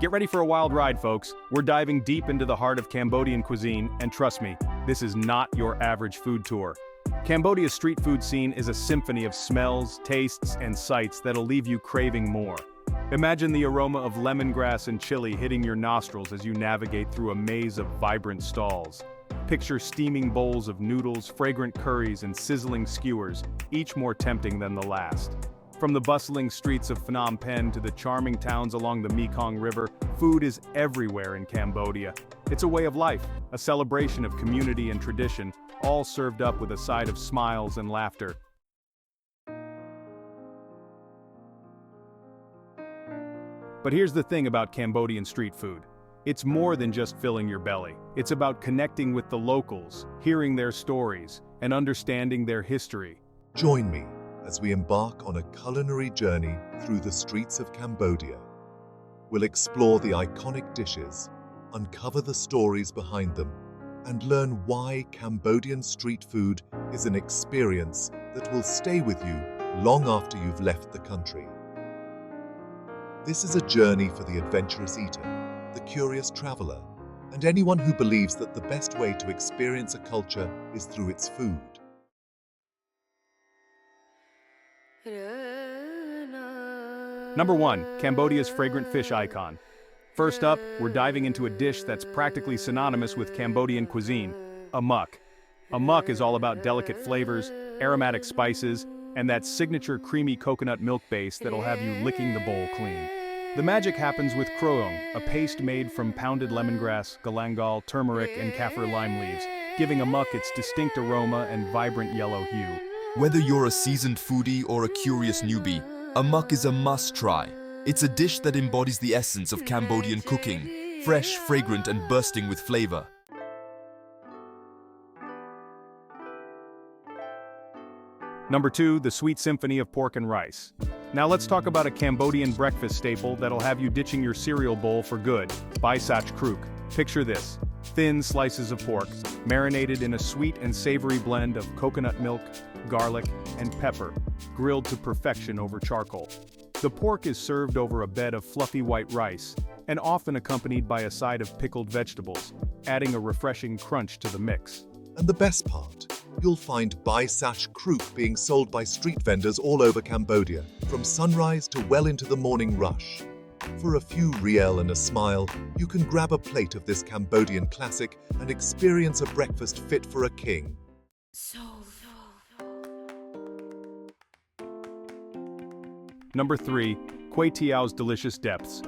Get ready for a wild ride, folks. We're diving deep into the heart of Cambodian cuisine, and trust me, this is not your average food tour. Cambodia's street food scene is a symphony of smells, tastes, and sights that'll leave you craving more. Imagine the aroma of lemongrass and chili hitting your nostrils as you navigate through a maze of vibrant stalls. Picture steaming bowls of noodles, fragrant curries, and sizzling skewers, each more tempting than the last. From the bustling streets of Phnom Penh to the charming towns along the Mekong River, food is everywhere in Cambodia. It's a way of life, a celebration of community and tradition, all served up with a side of smiles and laughter. But here's the thing about Cambodian street food. It's more than just filling your belly. It's about connecting with the locals, hearing their stories, and understanding their history. Join me as we embark on a culinary journey through the streets of Cambodia. We'll explore the iconic dishes, uncover the stories behind them, and learn why Cambodian street food is an experience that will stay with you long after you've left the country. This is a journey for the adventurous eater, the curious traveler, and anyone who believes that the best way to experience a culture is through its food. Number 1. Cambodia's fragrant fish icon. First up, we're diving into a dish that's practically synonymous with Cambodian cuisine, amok. Amok is all about delicate flavors, aromatic spices, and that signature creamy coconut milk base that'll have you licking the bowl clean. The magic happens with kroong, a paste made from pounded lemongrass, galangal, turmeric, and kaffir lime leaves, giving amok its distinct aroma and vibrant yellow hue. Whether you're a seasoned foodie or a curious newbie, amok is a must-try. It's a dish that embodies the essence of Cambodian cooking, fresh, fragrant, and bursting with flavor. Number 2, the sweet symphony of pork and rice. Now let's talk about a Cambodian breakfast staple that'll have you ditching your cereal bowl for good, Bach Kuk. Picture this: thin slices of pork, marinated in a sweet and savory blend of coconut milk, garlic, and pepper, grilled to perfection over charcoal. The pork is served over a bed of fluffy white rice, and often accompanied by a side of pickled vegetables, adding a refreshing crunch to the mix. And the best part, you'll find Bach Kuk being sold by street vendors all over Cambodia, from sunrise to well into the morning rush. For a few riel and a smile, you can grab a plate of this Cambodian classic and experience a breakfast fit for a king. Number 3, Kway Teow's delicious depths.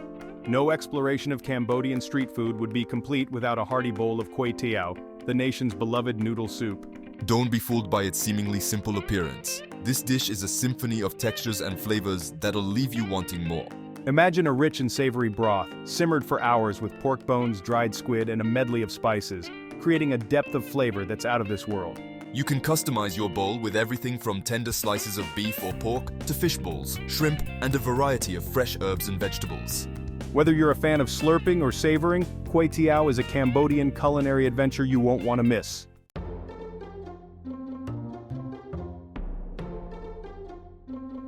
No exploration of Cambodian street food would be complete without a hearty bowl of Kway Teow, the nation's beloved noodle soup. Don't be fooled by its seemingly simple appearance. This dish is a symphony of textures and flavors that'll leave you wanting more. Imagine a rich and savory broth, simmered for hours with pork bones, dried squid, and a medley of spices, creating a depth of flavor that's out of this world. You can customize your bowl with everything from tender slices of beef or pork to fish balls, shrimp, and a variety of fresh herbs and vegetables. Whether you're a fan of slurping or savoring, Kway Teow is a Cambodian culinary adventure you won't want to miss.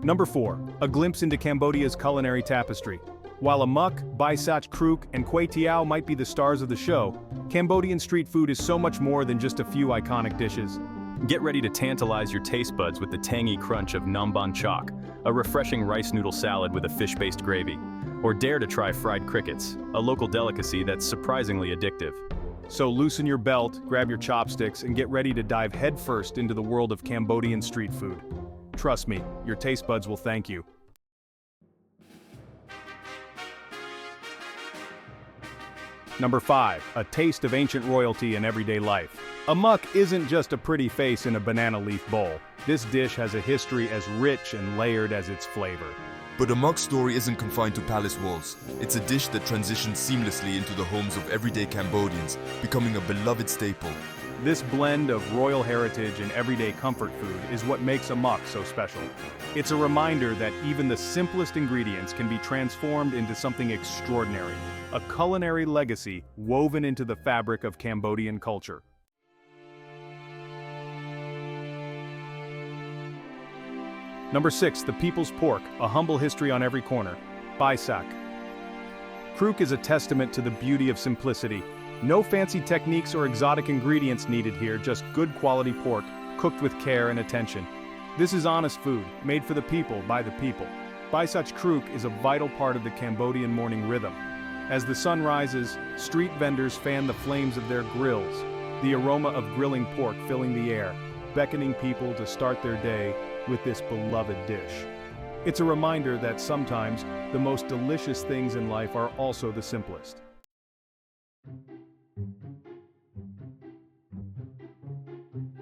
Number 4, a glimpse into Cambodia's culinary tapestry. While amok, Bach Kuk, and Kway Teow might be the stars of the show, Cambodian street food is so much more than just a few iconic dishes. Get ready to tantalize your taste buds with the tangy crunch of namban chak, a refreshing rice noodle salad with a fish-based gravy. Or dare to try fried crickets, a local delicacy that's surprisingly addictive. So loosen your belt, grab your chopsticks, and get ready to dive headfirst into the world of Cambodian street food. Trust me, your taste buds will thank you. Number 5, a taste of ancient royalty in everyday life. Amok isn't just a pretty face in a banana leaf bowl. This dish has a history as rich and layered as its flavor. But amok's story isn't confined to palace walls. It's a dish that transitions seamlessly into the homes of everyday Cambodians, becoming a beloved staple. This blend of royal heritage and everyday comfort food is what makes amok so special. It's a reminder that even the simplest ingredients can be transformed into something extraordinary, a culinary legacy woven into the fabric of Cambodian culture. Number 6, the people's pork, a humble history on every corner. Baisak. Kuk is a testament to the beauty of simplicity. No fancy techniques or exotic ingredients needed here, just good quality pork, cooked with care and attention. This is honest food, made for the people, by the people. Bai Such Kuk is a vital part of the Cambodian morning rhythm. As the sun rises, street vendors fan the flames of their grills, the aroma of grilling pork filling the air, beckoning people to start their day with this beloved dish. It's a reminder that sometimes the most delicious things in life are also the simplest.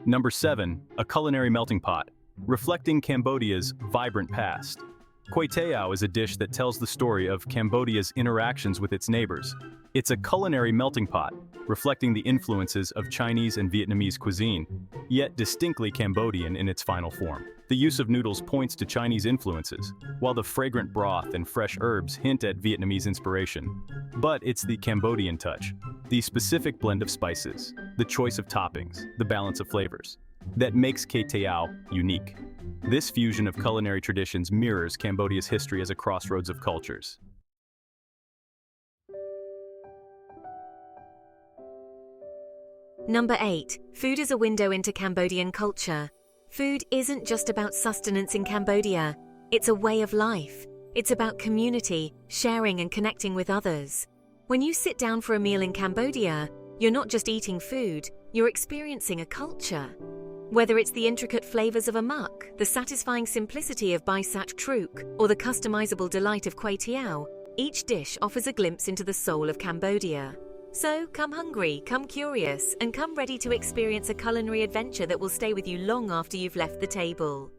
Number 7, a culinary melting pot, reflecting Cambodia's vibrant past. Quay Tao is a dish that tells the story of Cambodia's interactions with its neighbors. It's a culinary melting pot, reflecting the influences of Chinese and Vietnamese cuisine, yet distinctly Cambodian in its final form. The use of noodles points to Chinese influences, while the fragrant broth and fresh herbs hint at Vietnamese inspiration. But it's the Cambodian touch, the specific blend of spices, the choice of toppings, the balance of flavors, that makes Quay Tao unique. This fusion of culinary traditions mirrors Cambodia's history as a crossroads of cultures. Number 8. Food is a window into Cambodian culture. Food isn't just about sustenance in Cambodia. It's a way of life. It's about community, sharing and connecting with others. When you sit down for a meal in Cambodia, you're not just eating food, you're experiencing a culture. Whether it's the intricate flavors of a muk, the satisfying simplicity of Bai Such Kuk, or the customizable delight of Quay Tao, each dish offers a glimpse into the soul of Cambodia. So come hungry, come curious, and come ready to experience a culinary adventure that will stay with you long after you've left the table.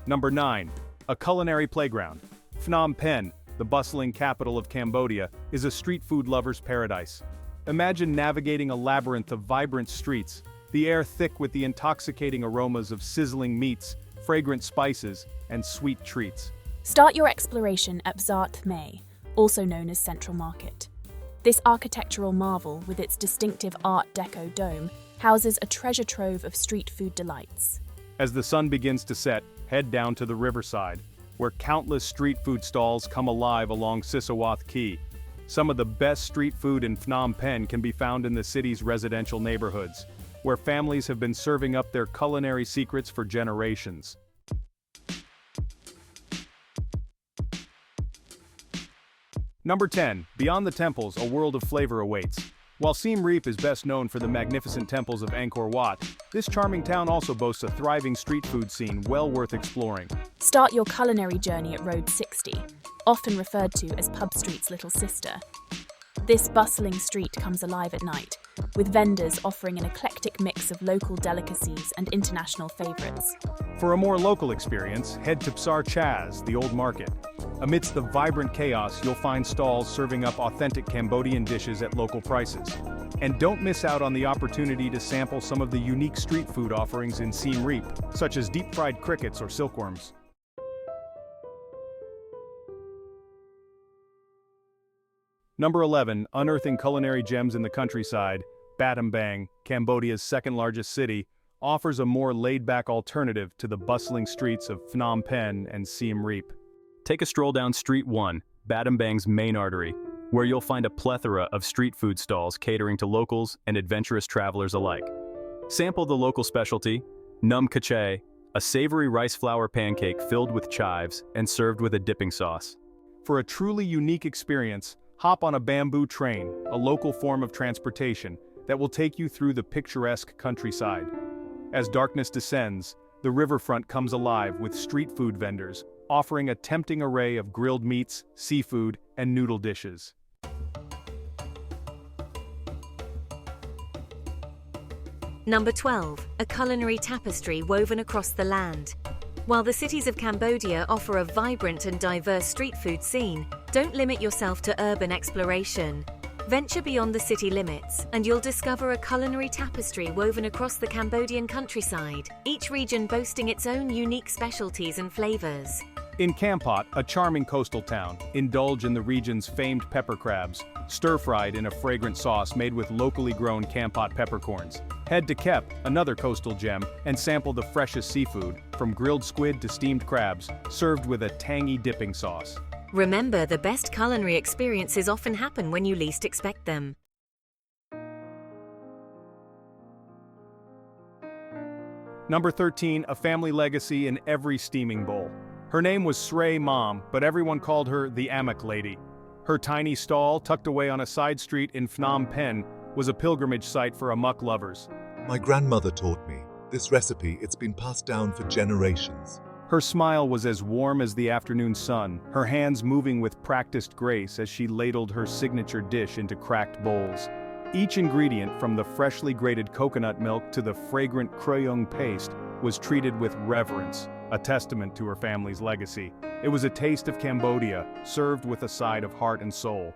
Number 9, a culinary playground. Phnom Penh, the bustling capital of Cambodia, is a street food lover's paradise. Imagine navigating a labyrinth of vibrant streets, the air thick with the intoxicating aromas of sizzling meats, fragrant spices, and sweet treats. Start your exploration at Bsat May, also known as Central Market. This architectural marvel, with its distinctive Art Deco dome, houses a treasure trove of street food delights. As the sun begins to set, head down to the riverside, where countless street food stalls come alive along Sisawath Quay. Some of the best street food in Phnom Penh can be found in the city's residential neighborhoods, where families have been serving up their culinary secrets for generations. Number 10, beyond the temples, a world of flavor awaits. While Siem Reap is best known for the magnificent temples of Angkor Wat, this charming town also boasts a thriving street food scene well worth exploring. Start your culinary journey at Road 60, often referred to as Pub Street's little sister. This bustling street comes alive at night, with vendors offering an eclectic mix of local delicacies and international favorites. For a more local experience, head to Psar Chaz, the old market. Amidst the vibrant chaos, you'll find stalls serving up authentic Cambodian dishes at local prices. And don't miss out on the opportunity to sample some of the unique street food offerings in Siem Reap, such as deep-fried crickets or silkworms. Number 11, unearthing culinary gems in the countryside, Battambang, Cambodia's second-largest city, offers a more laid-back alternative to the bustling streets of Phnom Penh and Siem Reap. Take a stroll down Street 1, Battambang's main artery, where you'll find a plethora of street food stalls catering to locals and adventurous travelers alike. Sample the local specialty, Num Kache, a savory rice flour pancake filled with chives and served with a dipping sauce. For a truly unique experience, hop on a bamboo train, a local form of transportation that will take you through the picturesque countryside. As darkness descends, the riverfront comes alive with street food vendors, offering a tempting array of grilled meats, seafood, and noodle dishes. Number 12, a culinary tapestry woven across the land. While the cities of Cambodia offer a vibrant and diverse street food scene, don't limit yourself to urban exploration. Venture beyond the city limits, and you'll discover a culinary tapestry woven across the Cambodian countryside, each region boasting its own unique specialties and flavors. In Kampot, a charming coastal town, indulge in the region's famed pepper crabs, stir-fried in a fragrant sauce made with locally grown Kampot peppercorns. Head to Kep, another coastal gem, and sample the freshest seafood, from grilled squid to steamed crabs, served with a tangy dipping sauce. Remember, the best culinary experiences often happen when you least expect them. Number 13, a family legacy in every steaming bowl. Her name was Srey Mom, but everyone called her the Amak Lady. Her tiny stall, tucked away on a side street in Phnom Penh, was a pilgrimage site for amok lovers. My grandmother taught me this recipe. It's been passed down for generations. Her smile was as warm as the afternoon sun, her hands moving with practiced grace as she ladled her signature dish into cracked bowls. Each ingredient, from the freshly grated coconut milk to the fragrant kroyong paste, was treated with reverence, a testament to her family's legacy. It was a taste of Cambodia, served with a side of heart and soul.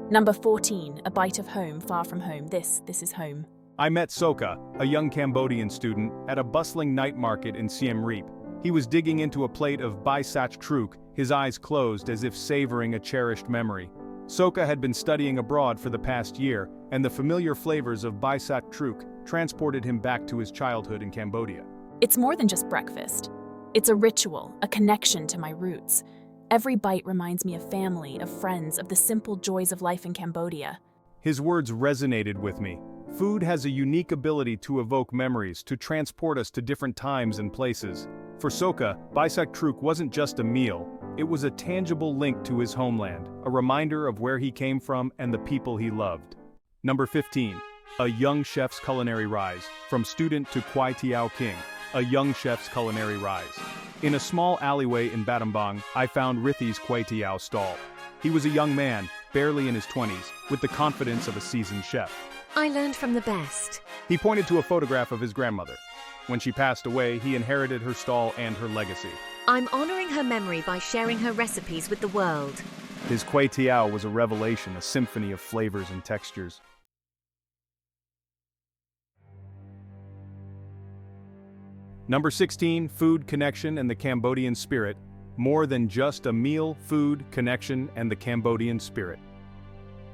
Number 14, a bite of home far from home. This is home. I met Soka, a young Cambodian student, at a bustling night market in Siem Reap. He was digging into a plate of bai sach truk, his eyes closed as if savoring a cherished memory. Soka had been studying abroad for the past year, and the familiar flavors of bai sach truk transported him back to his childhood in Cambodia. It's more than just breakfast. It's a ritual, a connection to my roots. Every bite reminds me of family, of friends, of the simple joys of life in Cambodia. His words resonated with me. Food has a unique ability to evoke memories, to transport us to different times and places. For Soka, bai sach truk wasn't just a meal, it was a tangible link to his homeland, a reminder of where he came from and the people he loved. Number 15. A young chef's culinary rise. From student to Kwai Tiao King, a young chef's culinary rise. In a small alleyway in Battambang, I found Rithi's Kwai Tiao stall. He was a young man, barely in his 20s, with the confidence of a seasoned chef. I learned from the best. He pointed to a photograph of his grandmother. When she passed away, he inherited her stall and her legacy. I'm honoring her memory by sharing her recipes with the world. His Kwai Tiao was a revelation, a symphony of flavors and textures. Number 16, food, connection, and the Cambodian spirit. More than just a meal, food, connection, and the Cambodian spirit.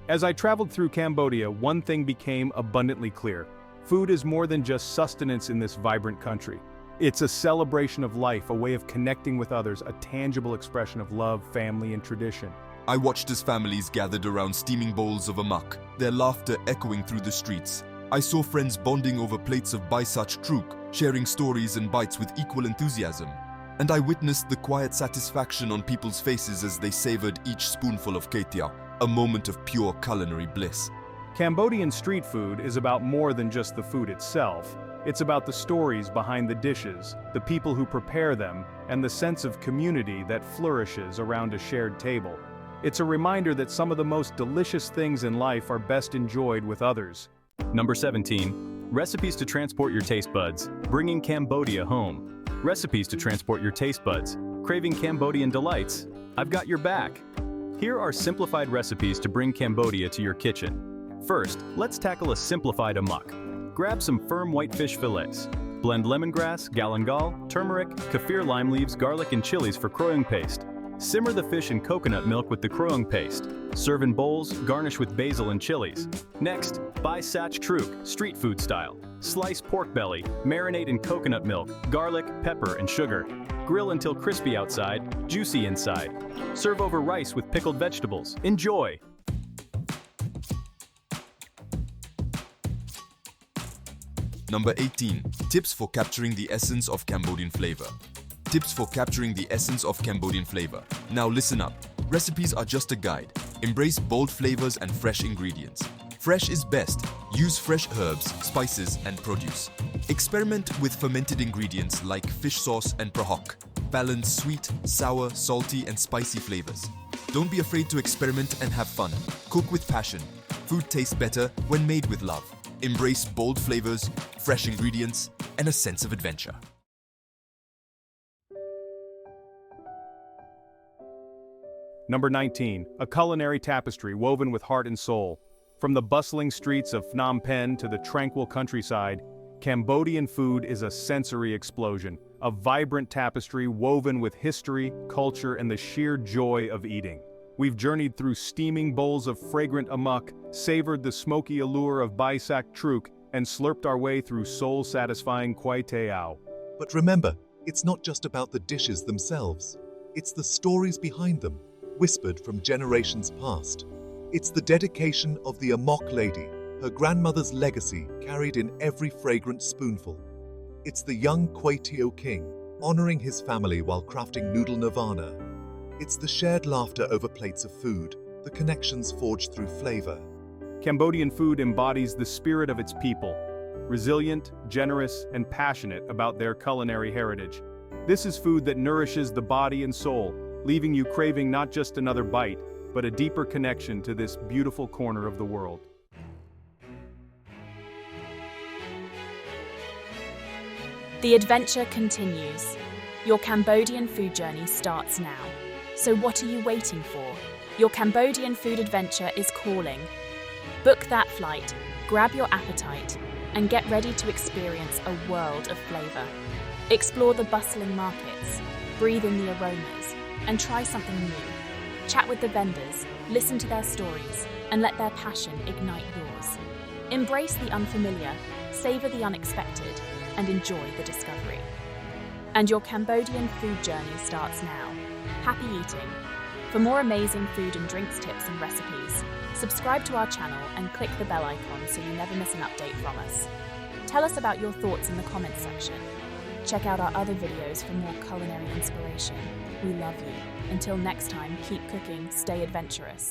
As I traveled through Cambodia, one thing became abundantly clear. Food is more than just sustenance in this vibrant country. It's a celebration of life, a way of connecting with others, a tangible expression of love, family, and tradition. I watched as families gathered around steaming bowls of amok, their laughter echoing through the streets. I saw friends bonding over plates of bai sach truk, sharing stories and bites with equal enthusiasm. And I witnessed the quiet satisfaction on people's faces as they savored each spoonful of ketiao, a moment of pure culinary bliss. Cambodian street food is about more than just the food itself. It's about the stories behind the dishes, the people who prepare them, and the sense of community that flourishes around a shared table. It's a reminder that some of the most delicious things in life are best enjoyed with others. Number 17. Recipes to transport your taste buds. Bringing Cambodia home. Recipes to transport your taste buds. Craving Cambodian delights? I've got your back. Here are simplified recipes to bring Cambodia to your kitchen. First, let's tackle a simplified amok. Grab some firm whitefish fillets. Blend lemongrass, galangal, turmeric, kaffir lime leaves, garlic, and chilies for kroyong paste. Simmer the fish in coconut milk with the kroyong paste. Serve in bowls, garnish with basil and chilies. Next, bai sach truk, street food style. Slice pork belly, marinate in coconut milk, garlic, pepper, and sugar. Grill until crispy outside, juicy inside. Serve over rice with pickled vegetables. Enjoy! Number 18. Tips for capturing the essence of Cambodian flavor. Tips for capturing the essence of Cambodian flavor. Now listen up. Recipes are just a guide. Embrace bold flavors and fresh ingredients. Fresh is best. Use fresh herbs, spices, and produce. Experiment with fermented ingredients like fish sauce and prahok. Balance sweet, sour, salty, and spicy flavors. Don't be afraid to experiment and have fun. Cook with passion. Food tastes better when made with love. Embrace bold flavors, fresh ingredients, and a sense of adventure. Number 19. A culinary tapestry woven with heart and soul. From the bustling streets of Phnom Penh to the tranquil countryside, Cambodian food is a sensory explosion, a vibrant tapestry woven with history, culture, and the sheer joy of eating. We've journeyed through steaming bowls of fragrant amok, savored the smoky allure of Baisak truk, and slurped our way through soul-satisfying kway teow. But remember, it's not just about the dishes themselves. It's the stories behind them, whispered from generations past. It's the dedication of the amok lady, her grandmother's legacy carried in every fragrant spoonful. It's the young kway teow king, honoring his family while crafting noodle nirvana. It's the shared laughter over plates of food, the connections forged through flavor. Cambodian food embodies the spirit of its people, resilient, generous, and passionate about their culinary heritage. This is food that nourishes the body and soul, leaving you craving not just another bite, but a deeper connection to this beautiful corner of the world. The adventure continues. Your Cambodian food journey starts now. So what are you waiting for? Your Cambodian food adventure is calling. Book that flight, grab your appetite, and get ready to experience a world of flavour. Explore the bustling markets, breathe in the aromas, and try something new. Chat with the vendors, listen to their stories, and let their passion ignite yours. Embrace the unfamiliar, savour the unexpected, and enjoy the discovery. And your Cambodian food journey starts now. Happy eating! For more amazing food and drinks tips and recipes, subscribe to our channel and click the bell icon so you never miss an update from us. Tell us about your thoughts in the comments section. Check out our other videos for more culinary inspiration. We love you. Until next time, keep cooking, stay adventurous.